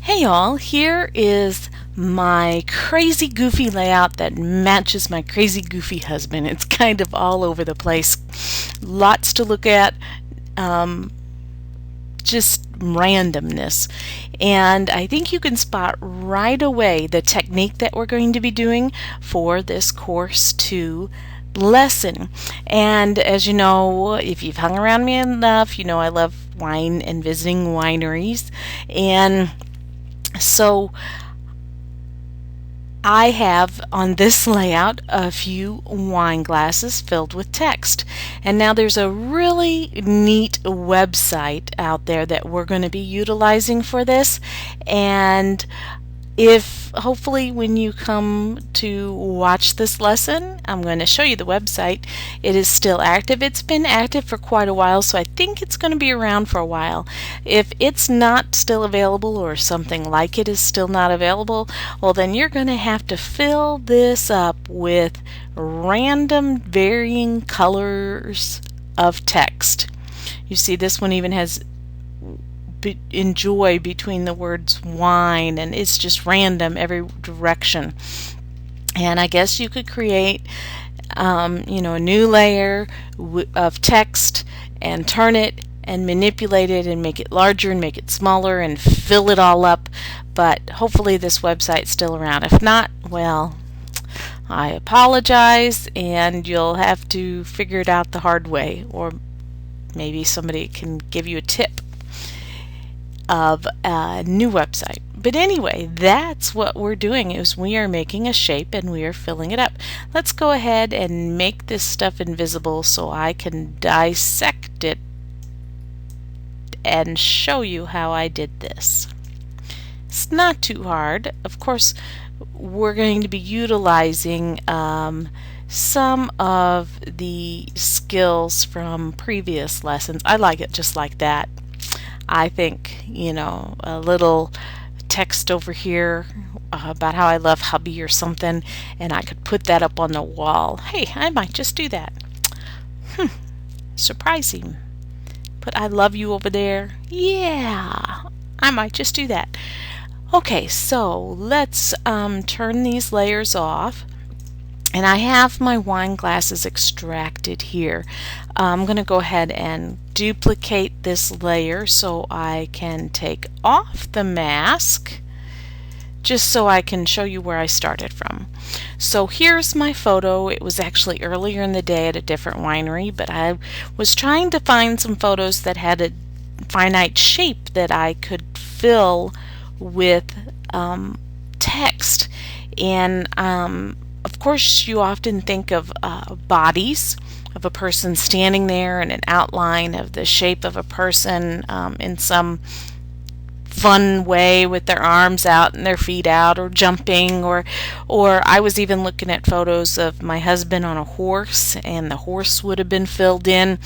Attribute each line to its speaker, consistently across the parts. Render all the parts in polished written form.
Speaker 1: Hey y'all, here is my crazy goofy layout that matches my crazy goofy husband. It's kind of all over the place. Lots to look at, just randomness. And I think you can spot right away the technique that we're going to be doing for this Course 2 lesson. And as you know, if you've hung around me enough, you know I love wine and visiting wineries. And so I have on this layout a few wine glasses filled with text. And now there's a really neat website out there that we're going to be utilizing for this. And if hopefully when you come to watch this lesson, I'm going to show you the website. It is still active. It's been active for quite a while, so I think it's going to be around for a while. If it's not still available or something like it is still not available, well then you're going to have to fill this up with random varying colors of text. You see this one even has enjoy between the words wine, and it's just random every direction. And I guess you could create a new layer of text and turn it and manipulate it and make it larger and make it smaller and fill it all up, but hopefully this website's still around. If not, well, I apologize, and you'll have to figure it out the hard way, or maybe somebody can give you a tip of a new website. But anyway, that's what we're doing, is we are making a shape and we are filling it up. Let's go ahead and make this stuff invisible so I can dissect it and show you how I did this. It's not too hard. Of course, we're going to be utilizing some of the skills from previous lessons. I like it just like that. I think, a little text over here about how I love hubby or something, and I could put that up on the wall. Hey, I might just do that. Surprising. Put I love you over there. Yeah, I might just do that. Okay, so let's turn these layers off. And I have my wine glasses extracted here. I'm going to go ahead and duplicate this layer so I can take off the mask, just so I can show you where I started from. So here's my photo. It was actually earlier in the day at a different winery, but I was trying to find some photos that had a finite shape that I could fill with text. And of course, you often think of bodies of a person standing there and an outline of the shape of a person in some fun way with their arms out and their feet out, or jumping, or I was even looking at photos of my husband on a horse, and the horse would have been filled in.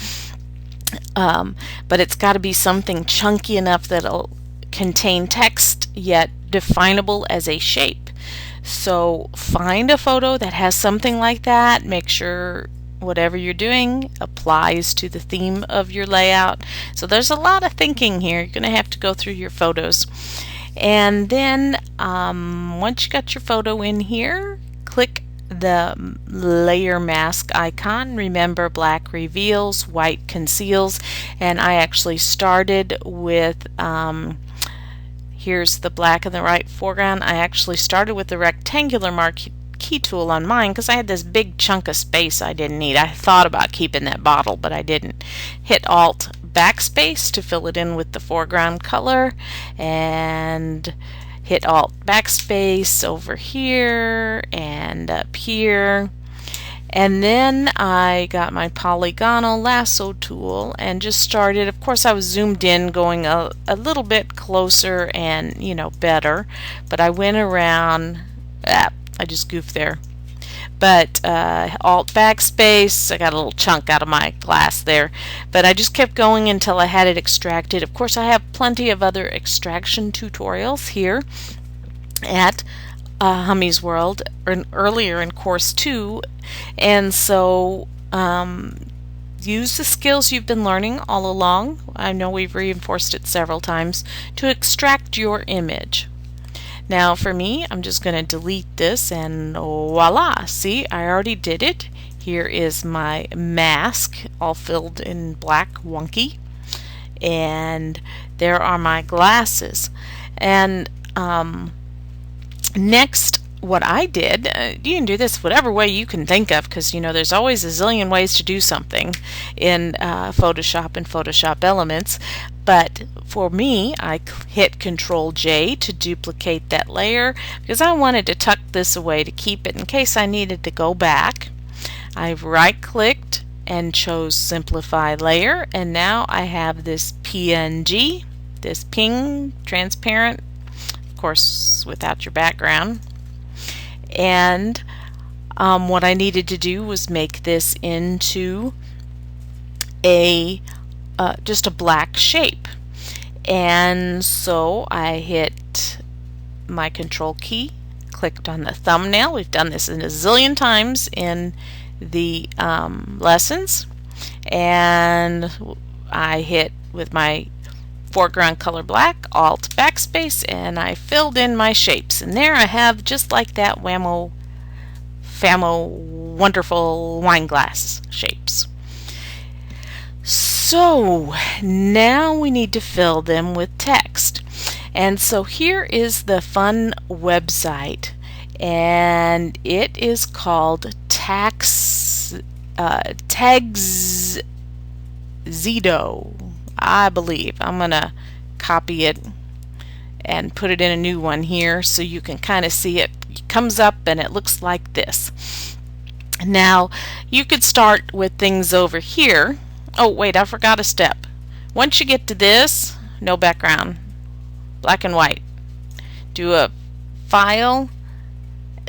Speaker 1: But it's got to be something chunky enough that'll contain text yet definable as a shape. So find a photo that has something like that. Make sure whatever you're doing applies to the theme of your layout. So there's a lot of thinking here. You're going to have to go through your photos. And then once you got your photo in here, click the layer mask icon. Remember, black reveals, white conceals. And I actually started with here's the black in the right foreground. I actually started with the rectangular marquee tool on mine because I had this big chunk of space I didn't need. I thought about keeping that bottle, but I didn't. Hit Alt backspace to fill it in with the foreground color, and hit Alt backspace over here and up here. And then I got my polygonal lasso tool and just started. Of course, I was zoomed in, going a little bit closer and, better. But I went around. I just goofed there. But Alt backspace, I got a little chunk out of my glass there. But I just kept going until I had it extracted. Of course, I have plenty of other extraction tutorials here at Hummy's World, earlier in Course 2, and so use the skills you've been learning all along. I know we've reinforced it several times to extract your image. Now for me, I'm just going to delete this and voila! See, I already did it. Here is my mask all filled in black wonky, and there are my glasses. And next, what I did, you can do this whatever way you can think of, because you know there's always a zillion ways to do something in Photoshop and Photoshop Elements. But for me, I hit Control J to duplicate that layer because I wanted to tuck this away to keep it in case I needed to go back. I've right-clicked and chose Simplify Layer, and now I have this PNG, this ping, transparent, of course without your background. And what I needed to do was make this into a just a black shape. And so I hit my Control key, clicked on the thumbnail. We've done this a zillion times in the lessons. And I hit with my foreground color black, Alt backspace, and I filled in my shapes. And there I have, just like that, Famo wonderful wine glass shapes. So now we need to fill them with text. And so here is the fun website, and it is called Taxedo, I believe. I'm going to copy it and put it in a new one here so you can kind of see it. It comes up and it looks like this. Now you could start with things over here. Oh wait, I forgot a step. Once you get to this, no background, black and white. Do a file,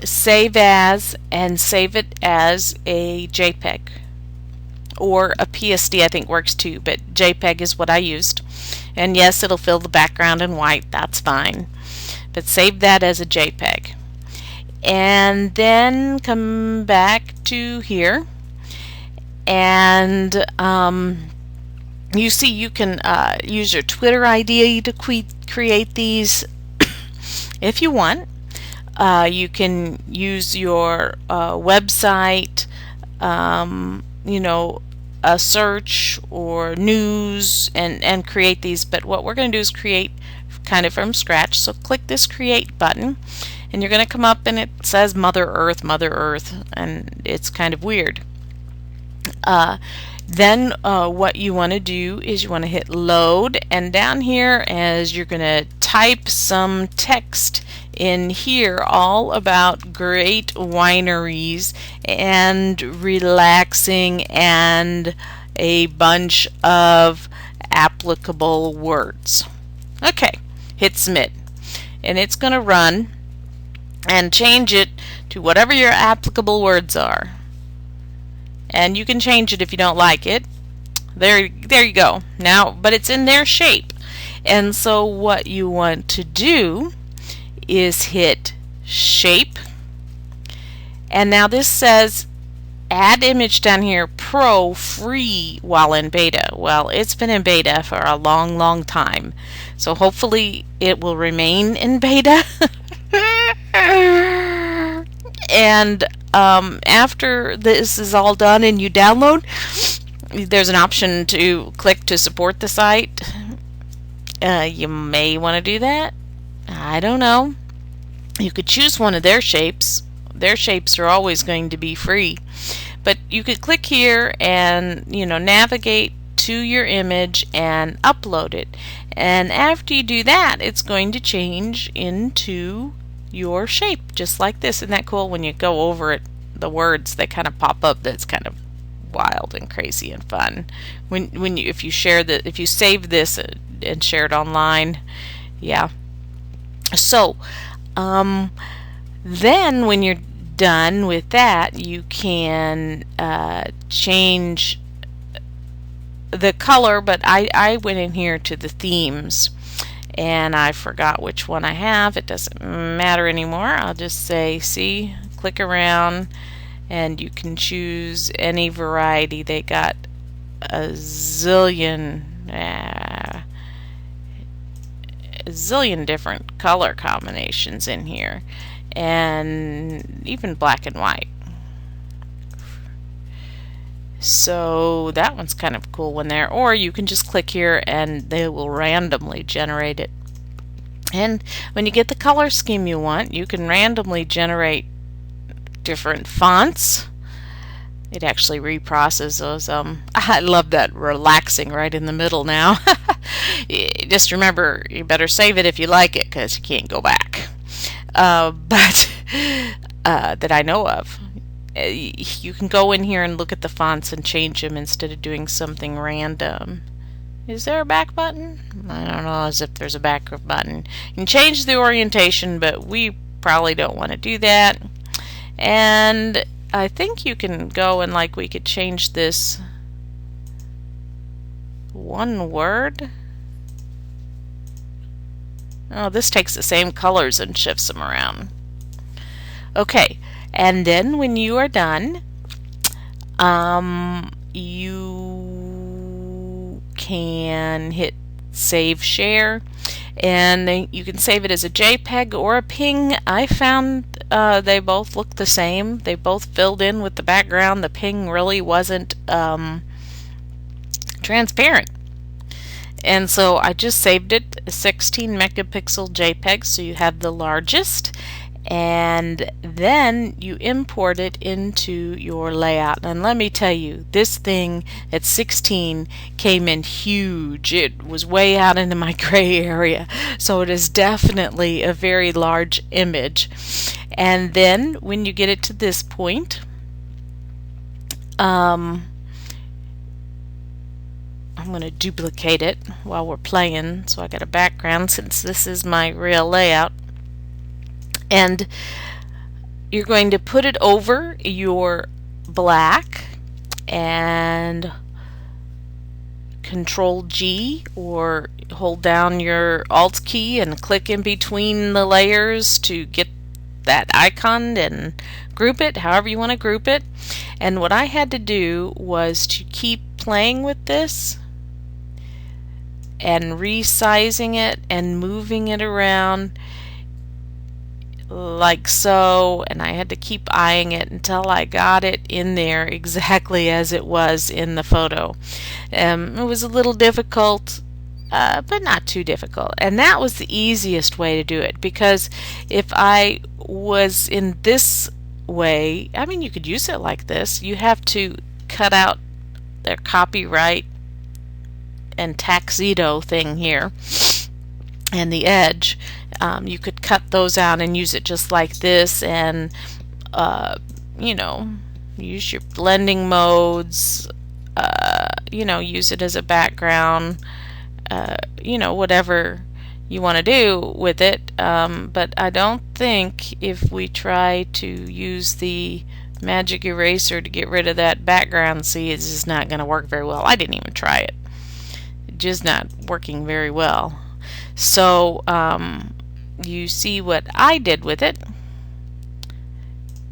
Speaker 1: save as, and save it as a JPEG. Or a PSD I think works too, but JPEG is what I used. And yes, it'll fill the background in white, that's fine. But save that as a JPEG. And then come back to here. And you see you can use your Twitter ID to create these if you want. You can use your website, you know, a search or news and create these. But what we're going to do is create kind of from scratch. So click this Create button, and you're going to come up and it says Mother Earth, and it's kind of weird. Then what you want to do is you want to hit load, and down here as you're going to type some text in here all about great wineries and relaxing and a bunch of applicable words. Okay, hit submit, and it's going to run and change it to whatever your applicable words are. And you can change it if you don't like it. There you go. Now, but it's in their shape. And so what you want to do is hit shape. And now this says add image down here, Pro, free while in beta. Well, it's been in beta for a long time. So hopefully it will remain in beta. And after this is all done and you download, there's an option to click to support the site. You may want to do that. I don't know. You could choose one of their shapes. Their shapes are always going to be free. But you could click here and, you know, navigate to your image and upload it. And after you do that, it's going to change into your shape just like this. Isn't that cool? When you go over it, the words, they kind of pop up. That's kind of wild and crazy and fun. If you save this and share it online, yeah. So then when you're done with that, you can change the color, but I went in here to the themes and I forgot which one I have. It doesn't matter anymore. I'll just say, see, click around and you can choose any variety. They got a zillion different color combinations in here, and even black and white. So that one's kind of cool one there. Or you can just click here and they will randomly generate it. And when you get the color scheme you want, you can randomly generate different fonts. It actually reprocesses those. I love that relaxing right in the middle now. Just remember, you better save it if you like it, because you can't go back. But that I know of. You can go in here and look at the fonts and change them instead of doing something random. Is there a back button? I don't know as if there's a back button. You can change the orientation, but we probably don't want to do that. And I think you can go and we could change this one word. Oh, this takes the same colors and shifts them around. Okay. And then when you are done, you can hit Save Share, and you can save it as a JPEG or a PNG. I found they both look the same. They both filled in with the background. The PNG really wasn't transparent. And so I just saved it a 16 megapixel JPEG, so you have the largest. And then you import it into your layout. And let me tell you, this thing at 16 came in huge. It was way out into my gray area, so it is definitely a very large image. And then when you get it to this point, I'm going to duplicate it while we're playing, so I got a background since this is my real layout. And you're going to put it over your black and Control G, or hold down your Alt key and click in between the layers to get that icon and group it however you want to group it. And what I had to do was to keep playing with this and resizing it and moving it around like so, and I had to keep eyeing it until I got it in there exactly as it was in the photo. It was a little difficult, but not too difficult, and that was the easiest way to do it, because if I was in this way, I mean, you could use it like this. You have to cut out their copyright and tuxedo thing here and the edge. You could cut those out and use it just like this, and you know, use your blending modes, you know, use it as a background, you know, whatever you want to do with it. But I don't think if we try to use the magic eraser to get rid of that background, see, it's just not going to work very well. I didn't even try it. It's just not working very well. So you see what I did with it,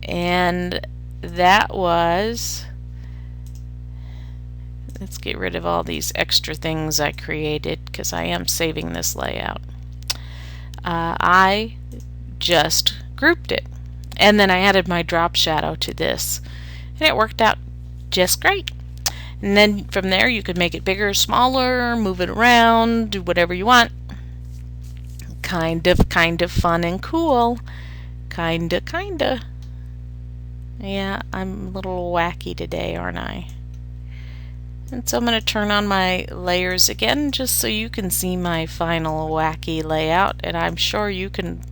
Speaker 1: and that was, let's get rid of all these extra things I created because I am saving this layout. I just grouped it, and then I added my drop shadow to this, and it worked out just great. And then from there you could make it bigger, smaller, move it around, do whatever you want. Kind of fun and cool. Kinda. Yeah, I'm a little wacky today, aren't I? And so I'm going to turn on my layers again just so you can see my final wacky layout, and I'm sure you can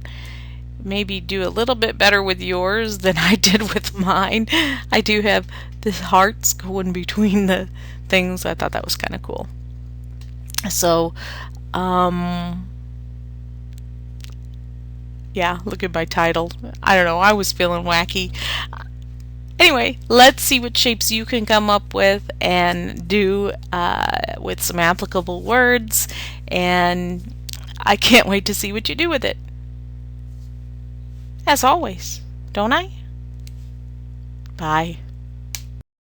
Speaker 1: maybe do a little bit better with yours than I did with mine. I do have the hearts going between the things. I thought that was kind of cool. So, yeah, look at my title. I don't know, I was feeling wacky. Anyway, let's see what shapes you can come up with and do with some applicable words, and I can't wait to see what you do with it. As always, don't I? Bye.